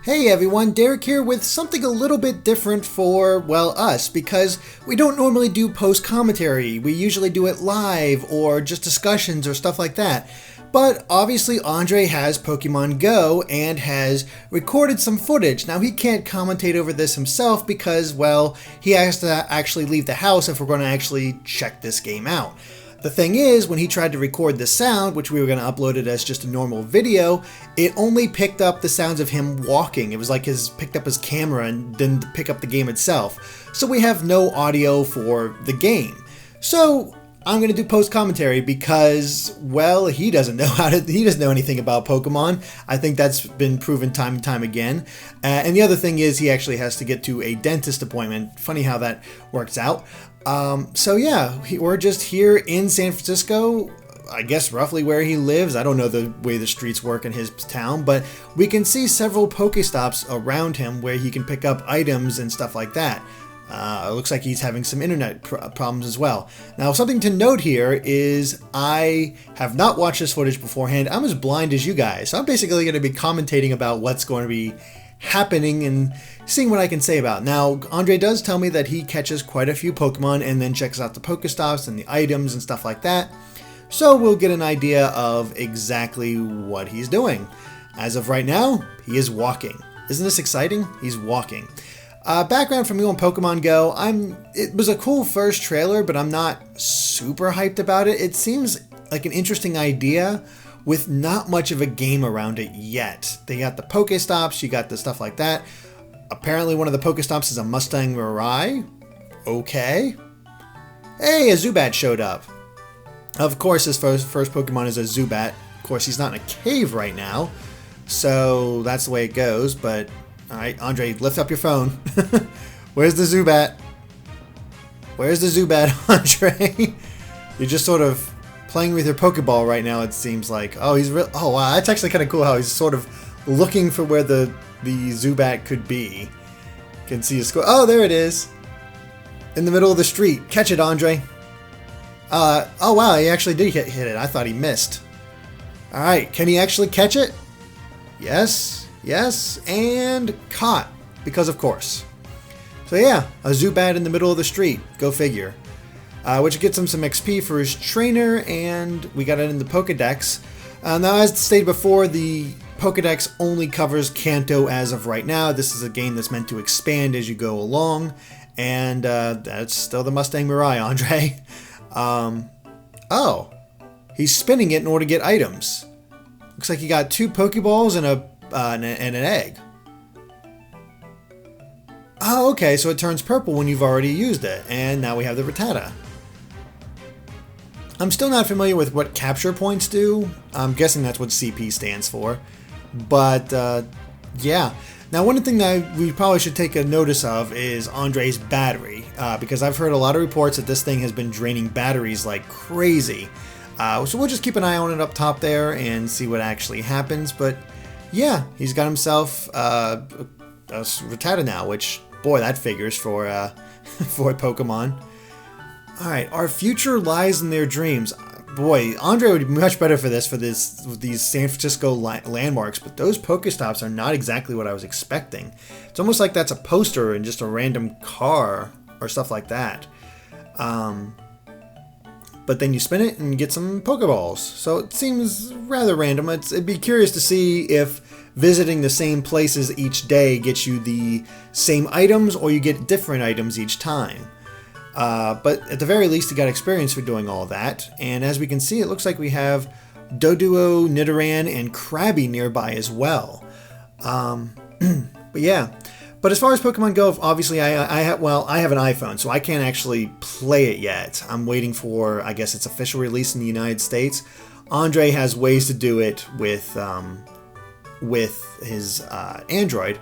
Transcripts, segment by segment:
Hey everyone, Derek here with something a little bit different for, well, us, because we don't normally do post-commentary. We usually do it live or just discussions or stuff like that. But obviously Andre has Pokemon Go and has recorded some footage. Now he can't commentate over this himself because, well, he has to actually leave the house if we're going to actually check this game out. The thing is, when he tried to record the sound, which we were going to upload it as just a normal video, it only picked up the sounds of him walking. It was like picked up his camera and didn't pick up the game itself. So we have no audio for the game. So I'm going to do post-commentary because, well, he doesn't know anything about Pokemon. I think that's been proven time and time again. And the other thing is he actually has to get to a dentist appointment. Funny how that works out. So yeah, we're just here in San Francisco, I guess roughly where he lives. I don't know the way the streets work in his town, but we can see several Pokestops around him where he can pick up items and stuff like that. It looks like he's having some internet problems as well. Now, something to note here is I have not watched this footage beforehand. I'm as blind as you guys, so I'm basically going to be commentating about what's going to be happening and seeing what I can say about it. Now, Andre does tell me that he catches quite a few Pokemon and then checks out the Pokestops and the items and stuff like that. So we'll get an idea of exactly what he's doing. As of right now, he is walking. Isn't this exciting? He's walking. Background from me on Pokemon Go. It was a cool first trailer, but I'm not super hyped about it. It seems like an interesting idea with not much of a game around it yet. They got the Pokestops, you got the stuff like that. Apparently one of the Pokestops is a Mustang Mirai. Okay. Hey, a Zubat showed up. Of course, his first Pokemon is a Zubat. Of course, he's not in a cave right now, so that's the way it goes. But, alright, Andre, lift up your phone. Where's the Zubat? Where's the Zubat, Andre? You're just sort of playing with your Pokeball right now, it seems like. Oh, oh wow, that's actually kind of cool how he's sort of looking for where the Zubat could be. You can see his score. Oh, there it is. In the middle of the street. Catch it, Andre. Oh wow, he actually did hit it. I thought he missed. Alright, can he actually catch it? Yes, yes, and caught. Because of course. So yeah, a Zubat in the middle of the street. Go figure. Which gets him some XP for his trainer, and we got it in the Pokedex. Now, as stated before, the Pokedex only covers Kanto as of right now. This is a game that's meant to expand as you go along, and that's still the Mustang Mirai, Andre. Oh, he's spinning it in order to get items. Looks like he got 2 Pokeballs and an egg. Oh, okay, so it turns purple when you've already used it, and now we have the Rattata. I'm still not familiar with what capture points do. I'm guessing that's what CP stands for. But, yeah. Now, one thing that we probably should take a notice of is Andre's battery. Because I've heard a lot of reports that this thing has been draining batteries like crazy. So we'll just keep an eye on it up top there and see what actually happens. But, yeah, he's got himself a Rattata now, which, boy, that figures for for Pokemon. Alright, our future lies in their dreams. Boy, Andre would be much better for these San Francisco landmarks, but those Pokestops are not exactly what I was expecting. It's almost like that's a poster and just a random car or stuff like that. But then you spin it and get some Pokeballs. So it seems rather random. It'd be curious to see if visiting the same places each day gets you the same items or you get different items each time. But at the very least, you got experience for doing all that. And as we can see, it looks like we have Doduo, Nidoran, and Krabby nearby as well. But yeah. But as far as Pokemon Go, obviously I have an iPhone, so I can't actually play it yet. I'm waiting for, I guess, its official release in the United States. Andre has ways to do it with his Android.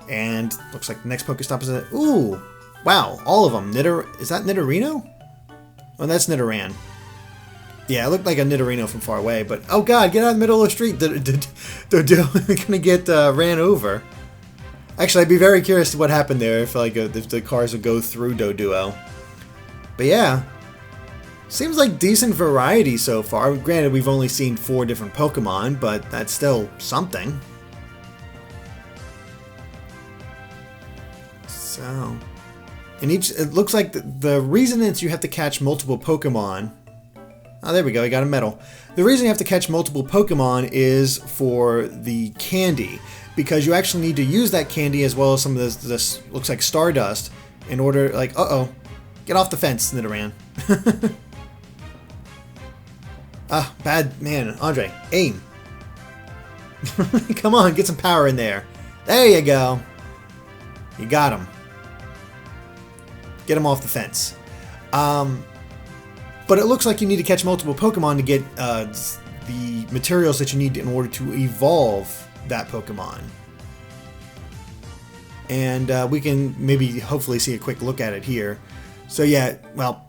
And looks like the next Pokestop is ooh! Wow, all of them. Is that Nidorino? Oh, that's Nidoran. Yeah, it looked like a Nidorino from far away, but oh god, get out of the middle of the street. They're gonna get ran over. Actually, I'd be very curious to what happened there if the cars would go through Doduo. But yeah, seems like decent variety so far. Granted, we've only seen 4 different Pokemon, but that's still something. Oh. And it looks like the reason is you have to catch multiple Pokemon. Oh, there we go. I got a medal. The reason you have to catch multiple Pokemon is for the candy, because you actually need to use that candy as well as some of this looks like Stardust in order, like, get off the fence, Nidoran. Ah, bad man, Andre, aim. Come on, get some power in there. There you go. You got him. Get him off the fence. But it looks like you need to catch multiple Pokemon to get the materials that you need in order to evolve that Pokemon. And we can maybe hopefully see a quick look at it here. So yeah, well,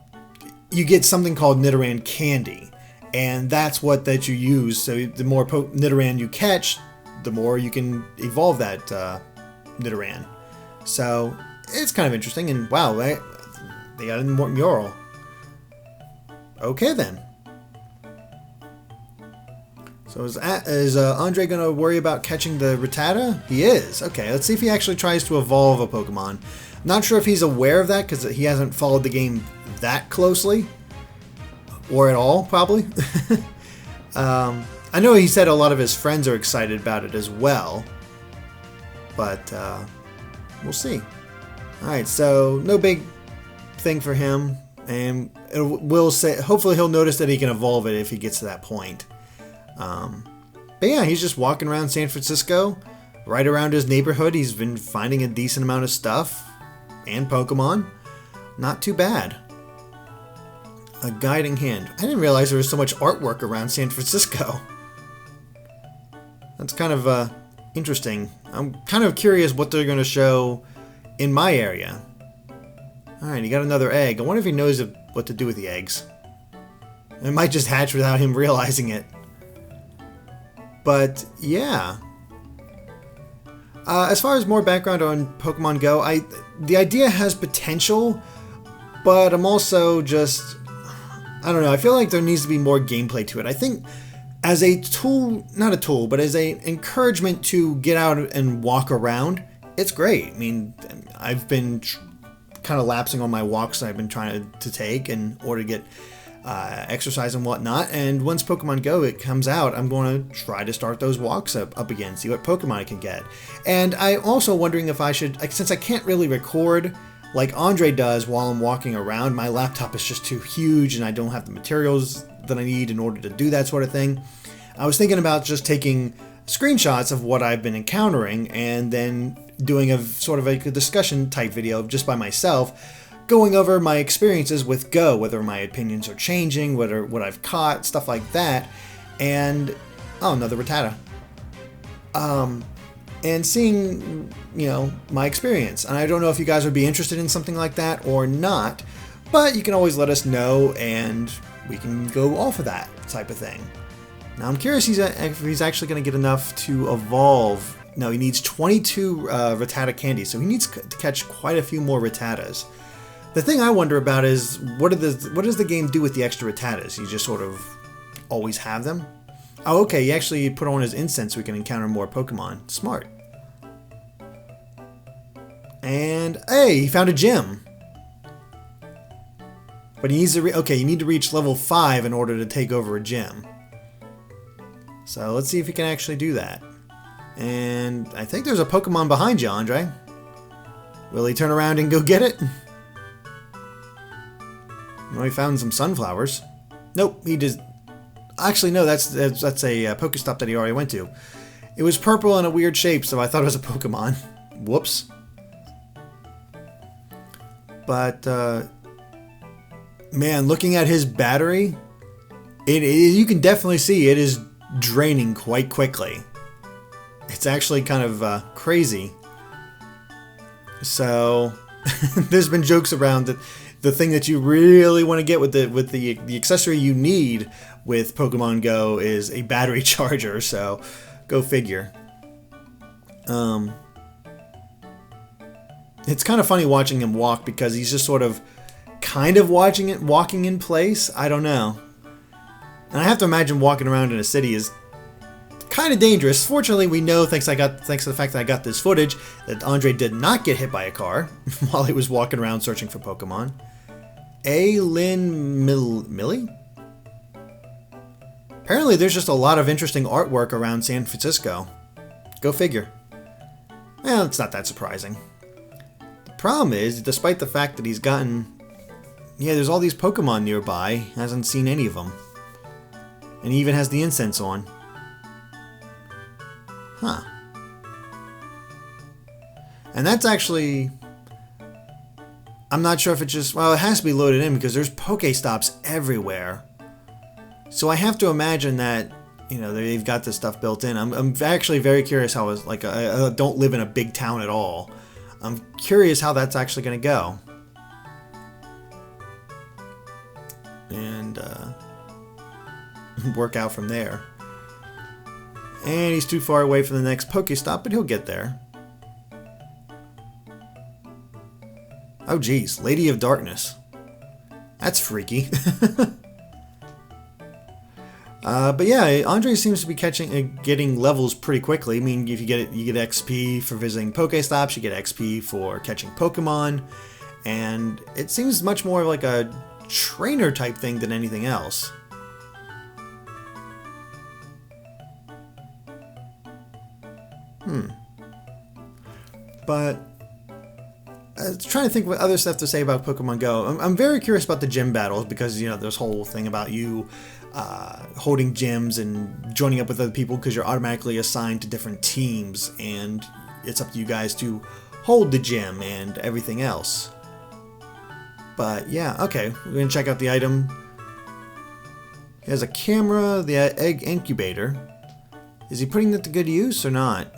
you get something called Nidoran Candy. And that's what that you use. So the more Nidoran you catch, the more you can evolve that Nidoran. So it's kind of interesting. And wow, they got a mural. Okay then. So is Andre going to worry about catching the Rattata? He is. Okay, let's see if he actually tries to evolve a Pokemon. Not sure if he's aware of that because he hasn't followed the game that closely. Or at all, probably. I know he said a lot of his friends are excited about it as well. But we'll see. Alright, so no big thing for him. And it will say, hopefully he'll notice that he can evolve it if he gets to that point. But yeah, he's just walking around San Francisco. Right around his neighborhood, he's been finding a decent amount of stuff. And Pokemon. Not too bad. A guiding hand. I didn't realize there was so much artwork around San Francisco. That's kind of interesting. I'm kind of curious what they're going to show in my area. Alright, he got another egg. I wonder if he knows what to do with the eggs. It might just hatch without him realizing it. But, yeah. As far as more background on Pokemon Go, the idea has potential, but I'm also just... I don't know, I feel like there needs to be more gameplay to it. I think as a tool, not a tool, but as an encouragement to get out and walk around, it's great. I mean, I've been kind of lapsing on my walks that I've been trying to take in order to get exercise and whatnot. And once Pokemon Go it comes out, I'm going to try to start those walks up again, see what Pokemon I can get. And I'm also wondering if I should, since I can't really record like Andre does while I'm walking around, my laptop is just too huge and I don't have the materials that I need in order to do that sort of thing. I was thinking about just taking screenshots of what I've been encountering and then doing a sort of a discussion type video just by myself, going over my experiences with Go, whether my opinions are changing, whether what I've caught, stuff like that. And, oh, another Rattata. And seeing, my experience. And I don't know if you guys would be interested in something like that or not, but you can always let us know and we can go off of that type of thing. Now I'm curious if he's actually going to get enough to evolve. No, he needs 22 Rattata candies, so he needs to catch quite a few more Rattatas. The thing I wonder about is, what does the game do with the extra Rattatas? You just sort of always have them? Oh, okay, he actually put on his incense so we can encounter more Pokemon. Smart. And, hey, he found a gym. But he needs to, you need to reach level 5 in order to take over a gym. So let's see if he can actually do that. And I think there's a Pokemon behind you, Andre. Will he turn around and go get it? Well, he found some sunflowers. Nope, he just... Actually, no, that's a Pokestop that he already went to. It was purple in a weird shape, so I thought it was a Pokemon. Whoops. But, man, looking at his battery, you can definitely see it is draining quite quickly. It's actually kind of crazy. So, there's been jokes around that the thing that you really want to get with the accessory you need with Pokemon Go is a battery charger, so go figure. It's kind of funny watching him walk because he's just sort of kind of walking in place. I don't know. And I have to imagine walking around in a city is kind of dangerous. Fortunately, we know, thanks to the fact that I got this footage, that Andre did not get hit by a car while he was walking around searching for Pokemon. Millie? Apparently, there's just a lot of interesting artwork around San Francisco. Go figure. Well, it's not that surprising. The problem is, despite the fact that he's gotten... Yeah, there's all these Pokemon nearby, hasn't seen any of them. And he even has the incense on. Huh. And that's actually... I'm not sure if it's just... Well, it has to be loaded in because there's Pokestops everywhere. So I have to imagine that, you know, they've got this stuff built in. I'm actually very curious how it's like... I don't live in a big town at all. I'm curious how that's actually going to go. And work out from there. And he's too far away from the next Pokestop, but he'll get there. Oh geez, Lady of Darkness. That's freaky. But yeah, Andre seems to be getting levels pretty quickly. I mean, if you get XP for visiting Pokestops, you get XP for catching Pokemon, and it seems much more like a trainer type thing than anything else. But I was trying to think what other stuff to say about Pokemon Go. I'm very curious about the gym battles because, you know, this whole thing about you holding gyms and joining up with other people because you're automatically assigned to different teams, and it's up to you guys to hold the gym and everything else. But yeah, okay, we're going to check out the item. He has a camera, the egg incubator. Is he putting it to good use or not?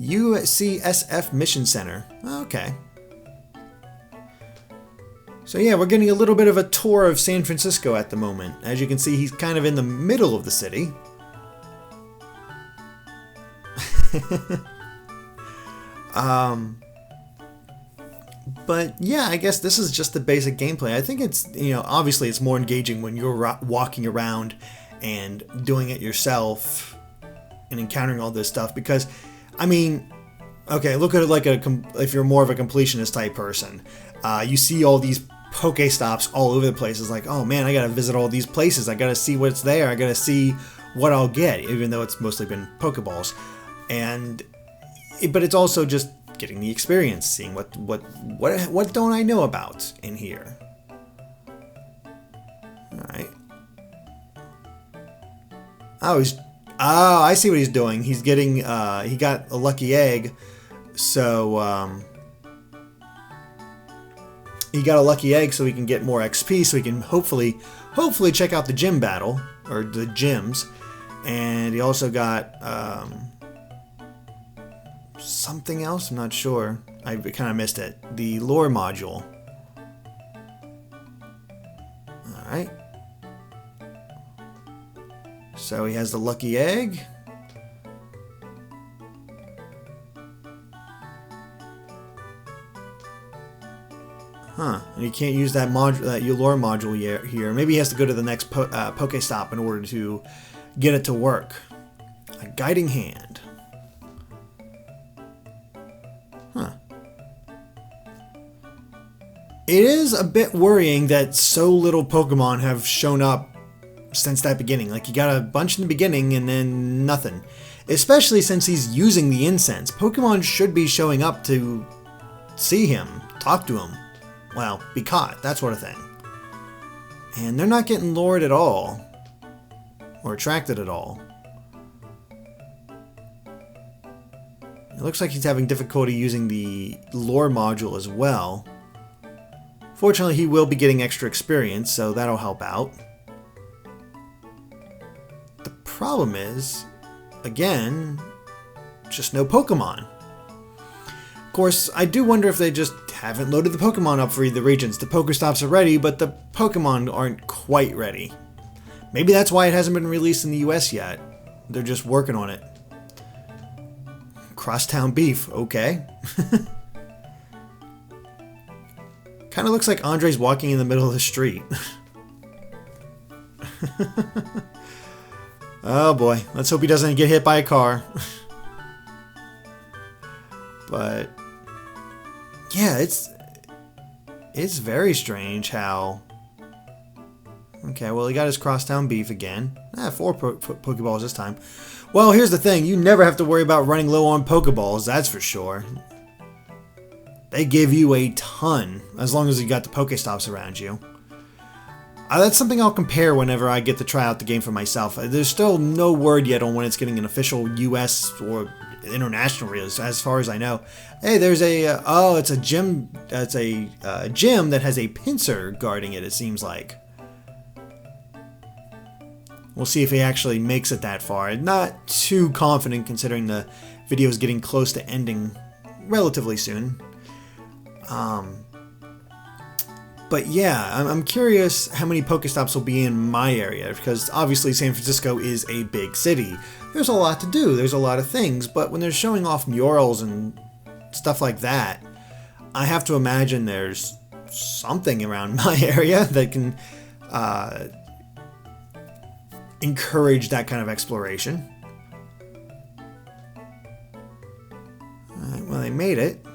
UCSF Mission Center. Okay. So yeah, we're getting a little bit of a tour of San Francisco at the moment. As you can see, he's kind of in the middle of the city. But yeah, I guess this is just the basic gameplay. I think it's, you know, obviously it's more engaging when you're walking around and doing it yourself and encountering all this stuff because, I mean, okay, look at it like if you're more of a completionist type person. You see all these Pokestops all over the place. It's like, oh man, I gotta visit all these places. I gotta see what's there. I gotta see what I'll get, even though it's mostly been Pokeballs. But it's also just getting the experience, seeing what don't I know about in here. All right. Oh, I see what he's doing. He's getting he got a lucky egg, so he got a lucky egg so he can get more XP, so he can hopefully check out the gym battle or the gyms, and he also got something else. I'm not sure. I kind of missed it. The lore module. All right. So he has the lucky egg. Huh. And he can't use that lore module here. Maybe he has to go to the next Pokestop in order to get it to work. A guiding hand. Huh. It is a bit worrying that so little Pokemon have shown up since that beginning. Like, you got a bunch in the beginning and then nothing. Especially since he's using the incense. Pokemon should be showing up to see him, talk to him. Well, be caught, that sort of thing. And they're not getting lured at all. Or attracted at all. It looks like he's having difficulty using the lore module as well. Fortunately, he will be getting extra experience, so that'll help out. The problem is, again, just no Pokemon. Of course, I do wonder if they just haven't loaded the Pokemon up for the regions. The Pokestops are ready, but the Pokemon aren't quite ready. Maybe that's why it hasn't been released in the US yet. They're just working on it. Crosstown beef, okay. Kind of looks like Andre's walking in the middle of the street. Oh boy, let's hope he doesn't get hit by a car. But yeah, it's very strange how... Okay, well, he got his crosstown beef again. 4 Pokeballs this time. Well, here's the thing. You never have to worry about running low on Pokeballs, that's for sure. They give you a ton, as long as you got the Pokestops around you. That's something I'll compare whenever I get to try out the game for myself. There's still no word yet on when it's getting an official US or international release, as far as I know. Hey, there's a... oh, it's a gym... It's a gym that has a pincer guarding it, it seems like. We'll see if he actually makes it that far. Not too confident considering the video is getting close to ending relatively soon. But yeah, I'm curious how many Pokestops will be in my area, because obviously San Francisco is a big city. There's a lot to do, there's a lot of things, but when they're showing off murals and stuff like that, I have to imagine there's something around my area that can encourage that kind of exploration. Alright, well, they made it.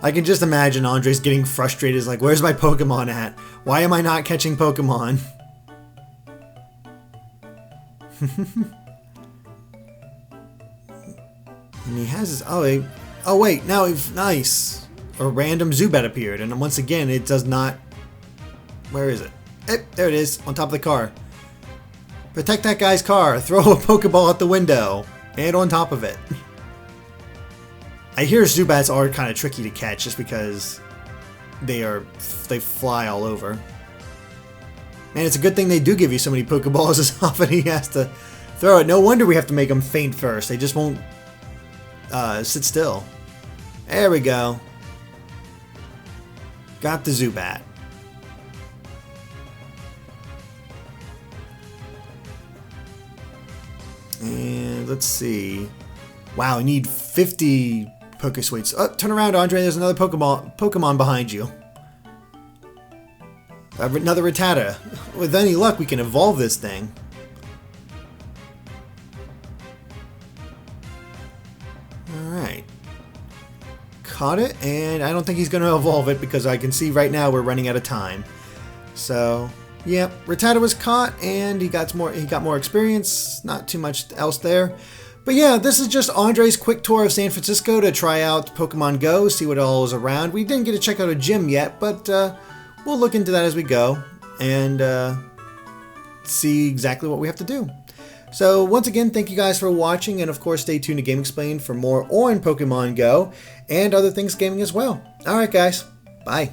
I can just imagine Andres getting frustrated. He's like, where's my Pokemon at? Why am I not catching Pokemon? And he has his... oh wait, now he's... Nice. A random Zubat appeared, and once again, it does not... Where is it? There it is, on top of the car. Protect that guy's car. Throw a Pokeball out the window. And on top of it. I hear Zubats are kind of tricky to catch just because they fly all over. Man, it's a good thing they do give you so many Pokeballs as often he has to throw it. No wonder we have to make them faint first. They just won't sit still. There we go. Got the Zubat. And let's see. Wow, I need 50 Pokesuites. Oh, turn around, Andre. There's another Pokemon behind you. Another Rattata. With any luck, we can evolve this thing. Alright. Caught it, and I don't think he's going to evolve it because I can see right now we're running out of time. So... Yep, Rattata was caught, and he got more experience. Not too much else there. But yeah, this is just Andre's quick tour of San Francisco to try out Pokemon Go, see what all is around. We didn't get to check out a gym yet, but we'll look into that as we go and see exactly what we have to do. So once again, thank you guys for watching, and of course stay tuned to Game Explained for more on Pokemon Go and other things gaming as well. Alright guys, bye.